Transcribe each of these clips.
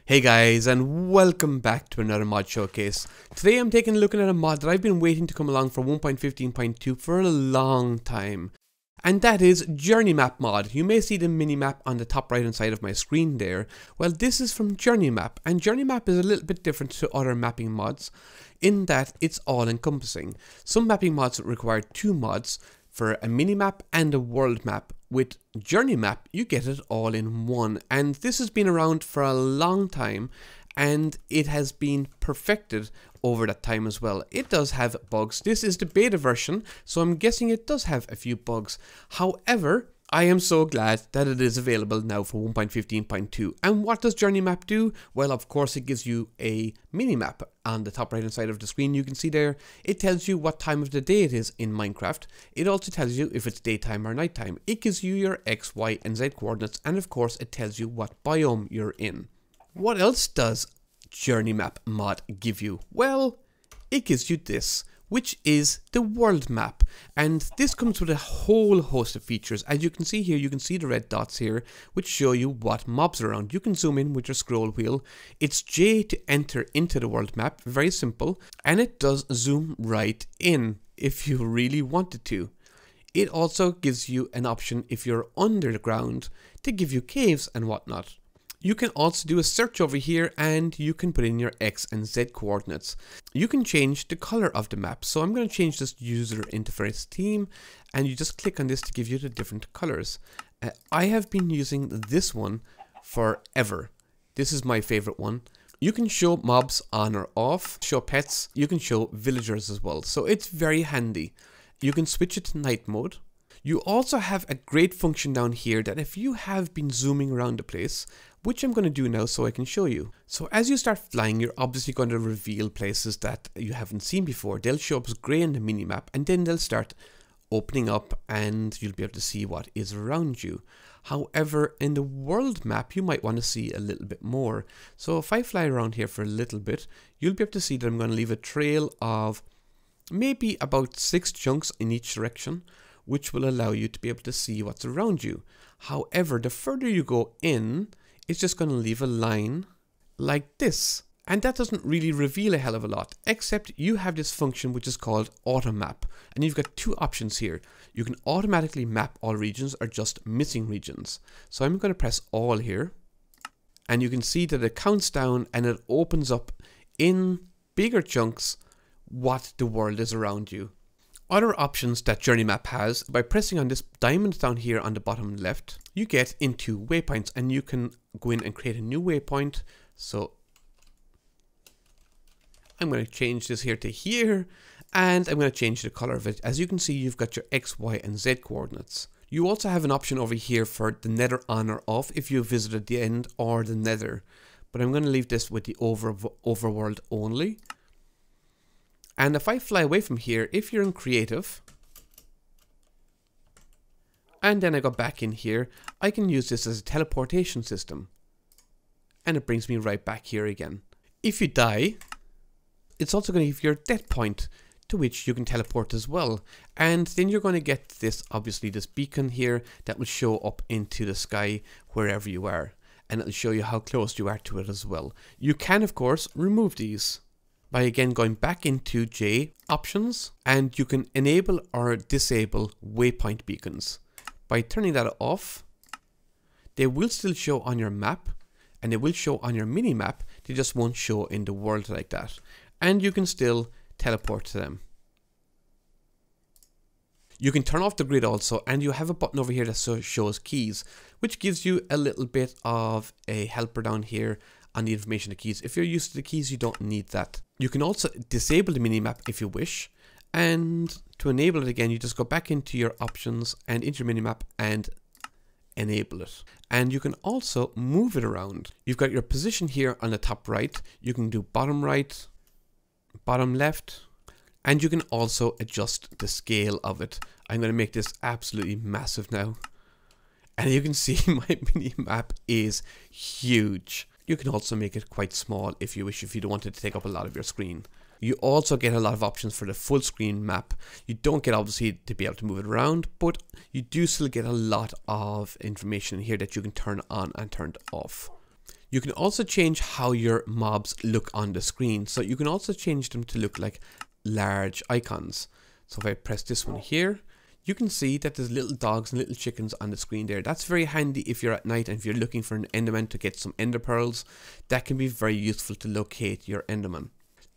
Hey guys, and welcome back to another mod showcase. Today I'm taking a look at a mod that I've been waiting to come along for 1.15.2 for a long time. And that is Journey Map mod. You may see the mini map on the top right hand side of my screen there. Well, this is from Journey Map, and Journey Map is a little bit different to other mapping mods in that it's all encompassing. Some mapping mods require two mods for a mini map and a world map. With Journey Map, you get it all in one, and this has been around for a long time and it has been perfected over that time as well. It does have bugs. This is the beta version, so I'm guessing it does have a few bugs. However, I am so glad that it is available now for 1.15.2. And what does Journey Map do? Well, of course, it gives you a mini map on the top right hand side of the screen. You can see there, it tells you what time of the day it is in Minecraft. It also tells you if it's daytime or nighttime. It gives you your X, Y, and Z coordinates, and of course, it tells you what biome you're in. What else does Journey Map mod give you? Well, it gives you this, which is the world map, and this comes with a whole host of features. As you can see here, you can see the red dots here which show you what mobs are around. You can zoom in with your scroll wheel. It's J to enter into the world map, very simple, and it does zoom right in if you really wanted to. It also gives you an option if you're under the ground to give you caves and whatnot. You can also do a search over here and you can put in your X and Z coordinates. You can change the color of the map. So I'm going to change this user interface theme, and you just click on this to give you the different colors. I have been using this one forever. This is my favorite one. You can show mobs on or off, show pets, you can show villagers as well. So it's very handy. You can switch it to night mode. You also have a great function down here that if you have been zooming around the place, which I'm going to do now so I can show you. So as you start flying, you're obviously going to reveal places that you haven't seen before. They'll show up as grey in the minimap, and then they'll start opening up and you'll be able to see what is around you. However, in the world map, you might want to see a little bit more. So if I fly around here for a little bit, you'll be able to see that I'm going to leave a trail of maybe about 6 chunks in each direction, which will allow you to be able to see what's around you. However, the further you go in, it's just going to leave a line like this. And that doesn't really reveal a hell of a lot, except you have this function which is called auto map. And you've got two options here. You can automatically map all regions or just missing regions. So I'm going to press all here. And you can see that it counts down and it opens up in bigger chunks what the world is around you. Other options that Journey Map has, by pressing on this diamond down here on the bottom left, you get into waypoints, and you can go in and create a new waypoint. So I'm going to change this here to here, and I'm going to change the color of it. As you can see, you've got your X, Y, and Z coordinates. You also have an option over here for the nether on or off if you visited the end or the nether. But I'm going to leave this with the overworld only. And if I fly away from here, if you're in creative, and then I go back in here, I can use this as a teleportation system. And it brings me right back here again. If you die, it's also going to give you your death point to which you can teleport as well. And then you're going to get this, obviously this beacon here that will show up into the sky wherever you are. And it'll show you how close you are to it as well. You can, of course, remove these by again going back into J options, and you can enable or disable waypoint beacons. By turning that off, they will still show on your map and they will show on your mini map. They just won't show in the world like that, and you can still teleport to them. You can turn off the grid also, and you have a button over here that shows keys, which gives you a little bit of a helper down here on the information of the keys. If you're used to the keys, you don't need that. You can also disable the minimap if you wish, and to enable it again, you just go back into your options and into your minimap and enable it. And you can also move it around. You've got your position here on the top right. You can do bottom right, bottom left, and you can also adjust the scale of it. I'm going to make this absolutely massive now. And you can see my minimap is huge. You can also make it quite small if you wish, if you don't want it to take up a lot of your screen. You also get a lot of options for the full screen map. You don't get obviously to be able to move it around, but you do still get a lot of information here that you can turn on and turn off. You can also change how your mobs look on the screen. So you can also change them to look like large icons. So if I press this one here, you can see that there's little dogs and little chickens on the screen there. That's very handy if you're at night and if you're looking for an enderman to get some ender pearls. That can be very useful to locate your enderman.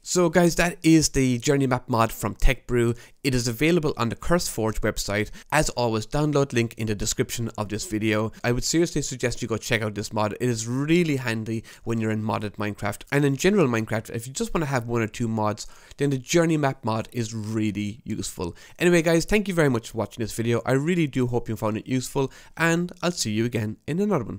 So guys, that is the Journey Map mod from TechBrew. It is available on the CurseForge website. As always, download link in the description of this video. I would seriously suggest you go check out this mod. It is really handy when you're in modded Minecraft. And in general Minecraft, if you just want to have 1 or 2 mods, then the Journey Map mod is really useful. Anyway guys, thank you very much for watching this video. I really do hope you found it useful, and I'll see you again in another one.